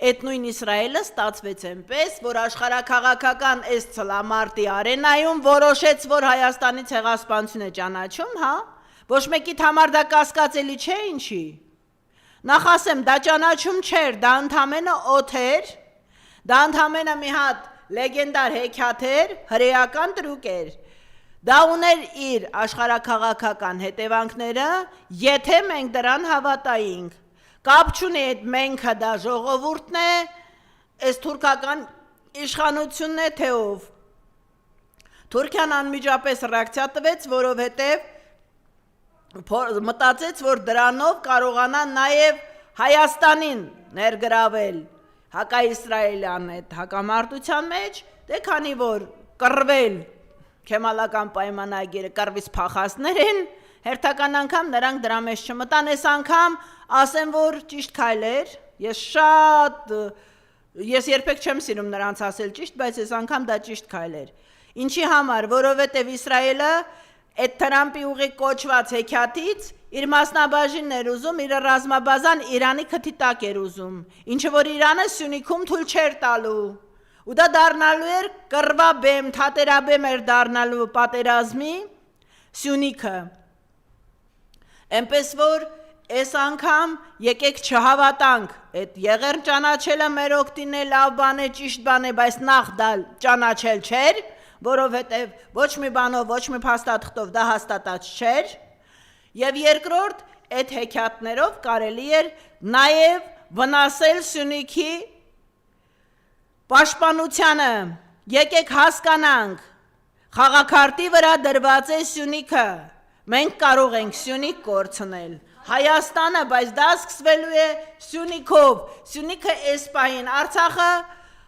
Այդ նույն Իսրայելը ստացվեց այնպես, որ աշխարհաքաղաքական այս ցլամարտի արենայում որոշեց, որ Հայաստանի ցեղասպանությունը ճանաչում, հա, ոչ մեկիդ համար դա կասկածելի չէ, ինչի։ Նախ ասեմ, դա ճանաչում չէր, դա ընդամենը օդ էր, դա ընդամենը մի հատ լեգենդար հեքիաթ էր, հրեական տրուկ էր։ Դա ուներ իր աշխարհաքաղաքական հետևանքները, եթե մենք դրան հավատայինք։ Կապ չունի այդ մենքը դա ժողովուրդն է, այս թուրքական իշխանությունն է, թե ով։ Թուրքիան անմիջապես ռեակցիա տվեց, որովհետև մտածեց, որ դրանով կարողանա նաև Հայաստանին ներգրավել հակաիսրայելյան այդ հակամարտության մեջ, դե քանի որ կռվել Քեմալական պայմանագիրը կռվից փախածներ են, հերթական անգամ նրանք դրա մեջ չմտան, այս անգամ ասեմ, որ ճիշտ քայլ էր, ես երբեք չեմ սիրում նրանց ասել ճիշտ, բայց այս անգամ դա ճիշտ քայլ էր։ Ինչի համար, որովհետև Իսրայելը այդ Թրամփի ուղի կոչված հեքիաթից իր մասնաբաժինն էր ուզում, իր ռազմաբազան Իրանի քթի տակ էր ուզում, ինչը որ Իրանը Սյունիքում թույլ չէր տալու։ Ու դա դառնալու էր կռվաբեմ, թատերաբեմ էր դառնալու պատերազմի Սյունիքը։ Էնպես որ այս անգամ եկեք չհավատանք, այդ Եղեռն ճանաչելը մեր օգտին է, լավ բան է, ճիշտ բան է, բայց նախ դա ճանաչել չէր, որովհետև ոչ մի բանով, ոչ մի փաստաթղթով դա հաստատած չէր, եւ երկրորդ, այդ հեքիաթներով կարելի էր նաեւ վնասել Սյունիքի պաշտպանությանը, եկեք հասկանանք, խաղաքարտի վրա դրված է Սյունիքը, մենք կարող ենք Սյունիք կորցնել, Հայաստանը, բայց դա սկսվելու է Սյունիքով, Սյունիքը այս պահին, Արցախը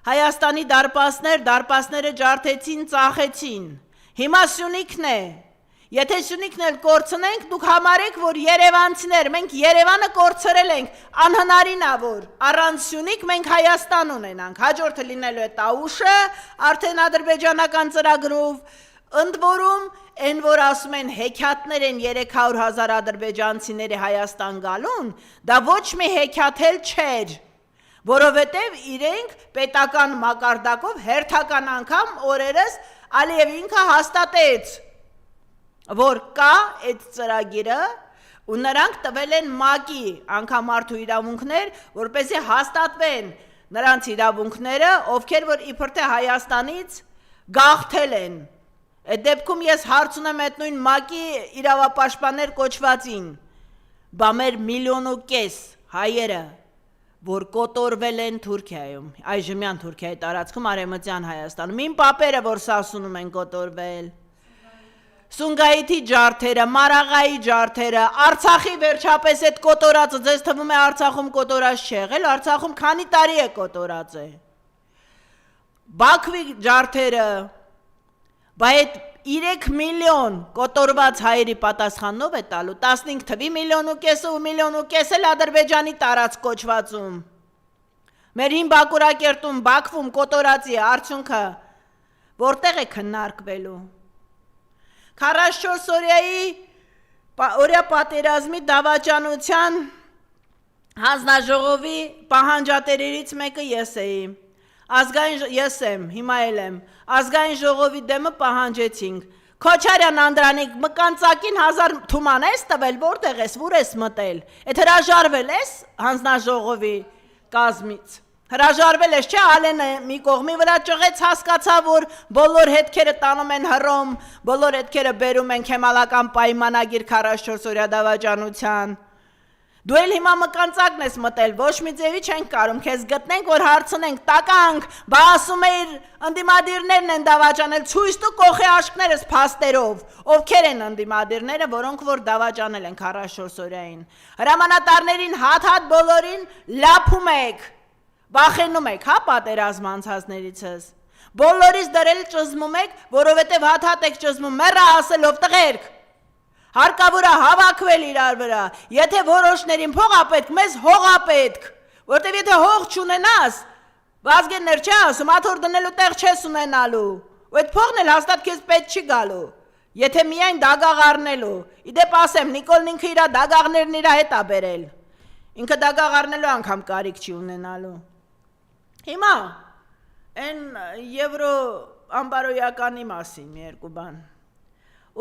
Հայաստանի դարպասները ջարդեցին, ծախեցին, հիմա Սյունիքն է, եթե Սյունիքն էլ կորցնենք, դուք համարեք, որ երևանցիներ, մենք Երևանը կորցրել ենք, անհնարին է, որ առանց Սյունիք մենք Հայաստան ունենանք, հաջորդը լինելու է Տաուշը, արդեն ադրբեջանական ծրագրով, ընդ որում, այն որ ասում են հեքիաթներ են 300,000 ադրբեջանցիների Հայաստան գալուն, դա ոչ մի հեքիաթ էլ չէր, որովհետև իրենք պետական մակարդակով հերթական անգամ օրերս Ալիև ինքը հաստատեց, որ կա այդ ծրագիրը ու նրանք տվել են ՄԱԿ-ի անգամարդու իրավունքներ, որպեսզի հաստատվեն նրանց իրավունքները, ովքեր որ իբր թե Հայաստանից գաղթել են։ Այդ դեպքում ես հարց ունեմ այդ նույն ՄԱԿ-ի իրավապաշտպաններ կոչվածին, բա մեր 1,5 միլիոն հայերը, որ կոտորվել են Թուրքիայում, այժմյան Թուրքիայի տարածքում արևմտյան Հայաստանում, իմ պապերը, որ Սասունում են կոտորվել, Սունգայիթի ջարդերը, Մարաղայի ջարդերը, Արցախի վերջապես այդ կոտորածը, ձեզ թվում է Արցախում կոտորած չի եղել, Արցախում քանի տարի է կոտորած է։ Բաքվի ջարդերը, բա այդ 3 միլիոն կոտորված հայերի պատասխանով է տալու, 15 թվի 1,5 միլիոն ու 1,5 միլիոն էլ Ադրբեջանի տարած կոչվածում։ Մեր հին Բաքուրակերտում, Բաքվում կոտորածի արդյունքը որտեղ է քննարկվելու։ 44 օրյա պատերազմի դավաճանության հանձնաժողովի պահանջատերերից մեկը ես էի, ես եմ, հիմա էլ եմ, ազգային ժողովի դեմը պահանջեցինք, Քոչարյան Անդրանիկ, մկանցակին 1000 թուման ես տվել, որտեղ ես, ուր ես մտել, այդ հրաժարվել ես հանձնաժողովի կազմից, հրաժարվել ես, չէ, Ալենը մի կողմի վրա ճղեց, հասկացա, որ բոլոր հետքերը տանում են Հռոմ, բոլոր հետքերը բերում են Քեմալական պայմանագիր 44 օրյա դավաճանության, դու էլ հիմա մկանցակն ես մտել, ոչ մի ձևի չենք կարում, քեզ գտնենք, որ հարցնենք, տականք, բա ասում էիր ընդդիմադիրներն են դավաճանել, ցույց տու կողի աշկներս փաստերով, ովքեր են ընդդիմադիրները, որոնք որ դավաճանել են 44 օրյային, հրամանատարներին հատ բոլորին լափում եք, վախենում եք, հա պատերազմ անցածներիցս, բոլորից դրել ճզմում եք, որովհետև հատ եք ճզմում, մեռա ասելով տղերք, հարկավոր է հավաքվել իրար վրա, եթե որոշներին փող ապետք, մեզ հող ապետք, որտև եթե հող չունենաս, Վազգեններ չէ ասում, աթոր դնելու տեղ չես ունենալու, ու այդ փողն էլ հաստատ քեզ պետք չի գալու, եթե միայն դագաղ առնելու, իդեպ ասեմ, Նիկոլն ինքը իրա դագաղներն իրա հետ է բերել, ինքը դագաղ առնելու անգամ կարիք չի ունենալու, Հիմա այն եվրո ամբարոյականի մասին մի երկու բան։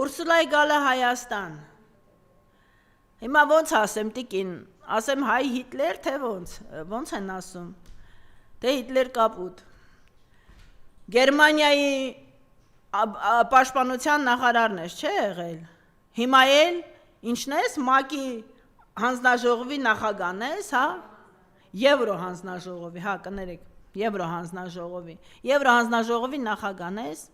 Ուրսուլայի գալը Հայաստան։ Հիմա ոնց ասեմ տիկին, ասեմ հայ Հիտլեր, թե ոնց են ասում, թե Հիտլեր կապուտ։ Գերմանիայի պաշտպանության նախարարն ես, չէ եղել։ Հիմա էլ ինչն ես, ՄԱԿ-ի հանձնաժողովի նախագահն ես, հա։ Եվրո հանձնաժողովի, հա, կներեք, Եվրո հանձնաժողովի նախագահն ես։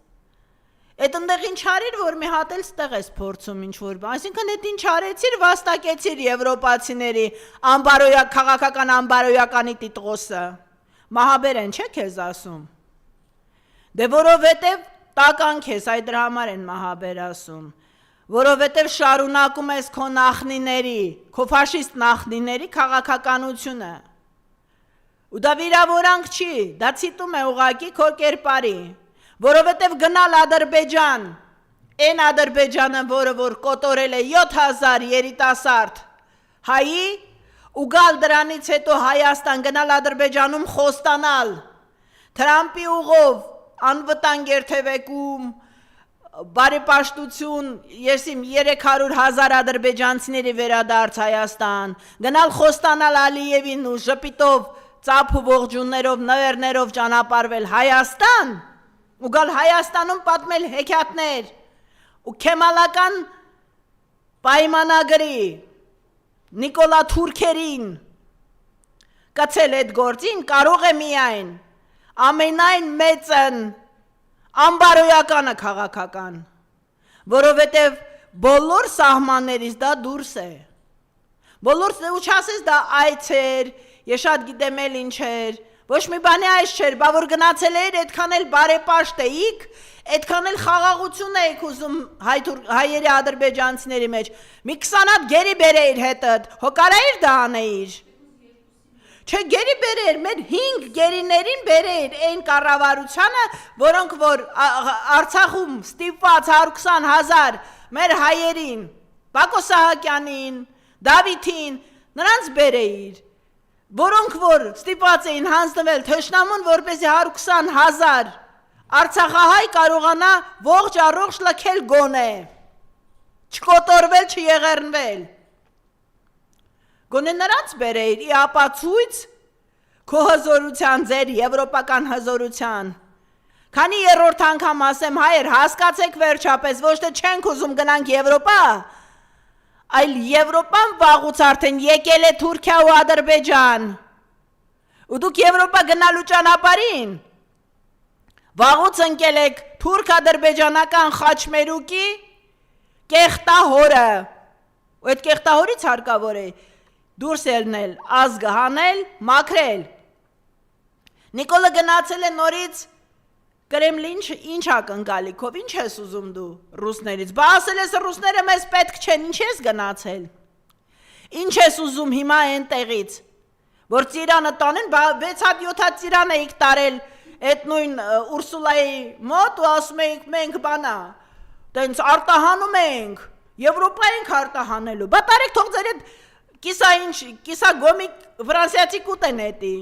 Այդ ընդեղ ինչ արիր, որ մի հատ էլ ստեղ ես փորձում ինչ-որ բան, այսինքն այդ ինչ արեցիր, վաստակեցիր եվրոպացիների քաղաքական ամբարոյականի տիտղոսը, մահաբեր են չէ քեզ ասում, դե որովհետև տականք ես, այդ դրա համար են մահաբեր ասում, որովհետև շարունակում ես քո նախնիների, քո ֆաշիստ նախնիների քաղաքականությունը, ու դա վիրավորանք չի, դա ցիտում է ուղակի քո կերպարի, որովհետև գնալ Ադրբեջան, այն Ադրբեջանը, որը որ կոտորել է 7000 երիտասարդ հայի, ու գալ դրանից հետո Հայաստան գնալ Ադրբեջանում խոստանալ, Թրամփի ուղով անվտանգ երթևեկում, բարեպաշտություն, եսիմ 300,000 ադրբեջանցիների վերադարձ Հայաստան, գնալ խոստանալ Ալիևին ու ժպիտով, ծափ ու ողջուններով, նվերներով ճանապարհվել Հայաստան, ու գալ Հայաստանում պատմել հեքիաթներ ու քեմալական պայմանագրի Նիկոլա Թուրքերին կացել այդ գործին կարող է միայն ամենայն մեծն ամբարոյականը քաղաքական, որովհետև բոլոր սահմաններից դա դուրս է, բոլոր ու չասես դա այց էր, ես շատ գիտեմ էլ ինչ էր, ոչ մի բանի այս չէր, բա որ գնացել էիր, այդքան էլ բարեպաշտ էիք, այդքան էլ խաղաղություն էիք ուզում հայերի ադրբեջանցիների մեջ, մի 20 հատ գերի բերեիր հետդ, հո կարայիր դա անեիր, չէ գերի բերեիր, մեր 5 գերիներին բերեիր այն կառավարությանը, որոնք որ Արցախում ստիպված 120,000 մեր հայերին, Բակո Սահակյանին, Դավիթին, նրանց բերեիր, որոնք որ ստիպված էին հանձնվել թշնամուն, որպեսզի 120,000 Արցախահայ կարողանա ողջ առողջ լքել գոնե, չկոտորվել, չեղեռնվել, գոնե նրանց բերեիր, ի ապացույց քո հզորության, ձեր եվրոպական հզորության, քանի երրորդ անգամ ասեմ հայեր, հասկացեք վերջապես, ոչ թե չենք ուզում գնանք Եվրոպա, այլ Եվրոպան վաղուց արդեն եկել է Թուրքիա ու Ադրբեջան, ու դուք Եվրոպա գնալու ճանապարհին վաղուց ընկել եք թուրք-ադրբեջանական խաչմերուկի կեղտահորը, ու այդ կեղտահորից հարկավոր է դուրս ելնել, ազգը հանել, մաքրել, Նիկոլը գնացել է նորից Կրեմլին ինչ ակնկալիքով, ինչ ես ուզում դու ռուսներից, բա ասել ես ռուսները մեզ պետք չեն, ինչ ես գնացել, ինչ ես ուզում հիմա այն տեղից, որ ծիրանը տանեն, բա 6-7 հատ ծիրան էիք տարել այդ նույն Ուրսուլայի մոտ ու ասում էիք մենք բանա, տենց արտահանում ենք, Եվրոպա ենք արտահանելու, բա տարեք թող ձեր այդ կիսա գոմիկ վրանսիացի կուտեն էտի,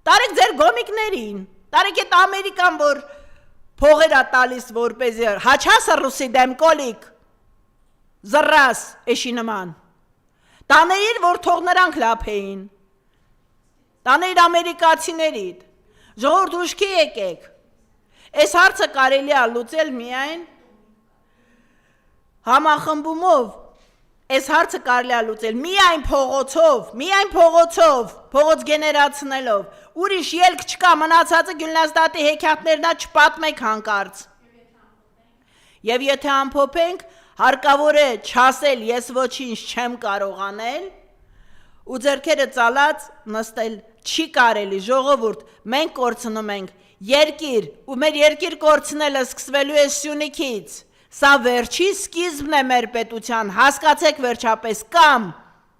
տարեք ձեր գոմիկներին, տարեք այդ Ամերիկան, որ փողեր է տալիս, որպեսզի հաչասը ռուսի դեմ կոլիկ, զռաս էշի նման, տանեիր, որ թող նրանք լափեին, տանեիր ամերիկացիներիդ, ժողովուրդ ուշքի եկեք, այս հարցը կարելի է լուծել միայն համախմբումով, այս հարցը կարելի է լուծել միայն փողոցով, փողոց գեներացնելով, ուրիշ ելք չկա, մնացածը Գյուլնաստատի հեքիաթներն չպատմեք հանկարծ, և եթե ամփոփենք, հարկավոր է չասել ես ոչինչ չեմ կարող անել, ու ձեռքերը ծալած նստել չի կարելի, ժողովուրդ, մենք կորցնում ենք երկիր, ու մեր երկիր կորցնելը սկսվելու է Սյունիքից, սա վերջի սկիզբն է մեր պետության, հասկացեք վերջապես, կամ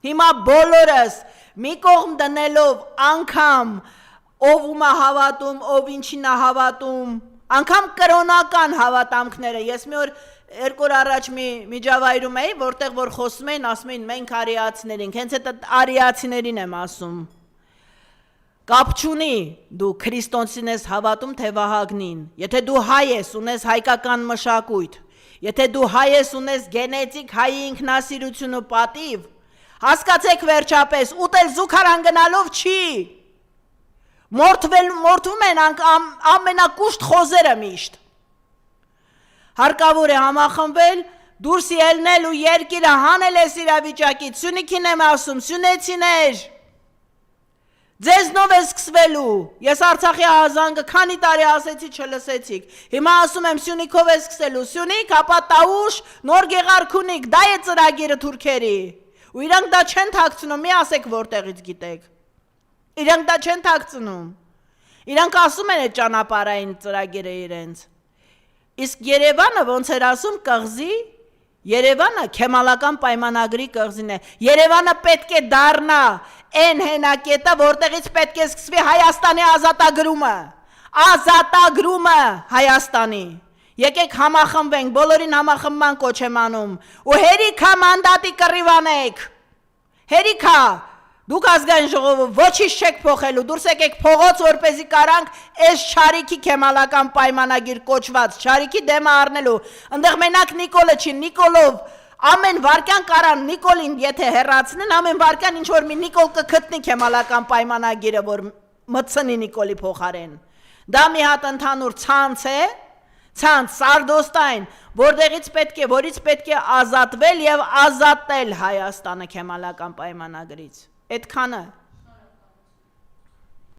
հիմա բոլորս մի կողմ դնելով անգամ ով ումա հավատում, ով ինչին է հավատում, անգամ կրոնական հավատամքները, ես մի օր 2 օր առաջ մի միջավայրում էի, որտեղ որ խոսում էին, ասում էին մենք արիացիներ ենք, հենց այդ արիացիներին եմ ասում, Կապ չունի դու քրիստոնցին ես հավատում թե Վահագնին, եթե դու հայ ես, ունես հայկական մշակույթ, եթե դու հայ ես, ունես գենետիկ հայի ինքնասիրություն ու պատիվ, հասկացեք վերջապես, ուտել զուգարան գնալով չի, մորթվում են ամենակուշտ խոզերը միշտ, հարկավոր է համախմբել, դուրս ելնել ու երկիրը հանել ես իրավիճակից, Սյունիքին եմ ասում, սյունեցիներ, ձեզնով է սկսվելու, ես Արցախի ահազանգը քանի տարի ասեցի չլսեցիք, հիմա ասում եմ Սյունիքով է սկսելու, Սյունիք, ապա Տավուշ, Նոր Գեղարքունիք, դա է ծրագիրը թուրքերի, ու իրանք դա չեն թաքցնում, մի ասեք որտեղից գիտեք, իրանք դա չեն թաքցնում, իրանք ասում են այդ ճանապարհային ծրագիրը իրենց, իսկ Երևանը ոնց էր ասում կղզի, Երևանը քեմալական պայմանագրի կղզին է, Երևանը պետք է դառնա այն հենակետը, որտեղից պետք է սկսվի Հայաստանի ազատագրումը Հայաստանի, եկեք համախմբենք, բոլորին համախմբման կոչ եմ անում, ու հերիքա մանդատի կռիվանեք, հերիքա, դուք ազգային ժողովը ոչինչ չեք փոխելու, դուրս եկեք փողոց, որպեսզի կարանք այս Չարիքի քեմալական պայմանագիր կոչված, Չարիքի դեմը առնելու, ընդեղ մենակ Նիկոլը չի, Նիկոլով ամեն վարկյան կարան Նիկոլին եթե հեռացնեն, ամեն վարկյան ինչ-որ մի Նիկոլ կգտնի քեմալական պայմանագիրը, որ մտցնի Նիկոլի փոխարեն, դա մի հատ ընդհանուր ցանց է, ցանց, սարդոստային, որից պետք է ազատվել և ազատել Հայաստանը քեմալական պայմանագրից, այդքանը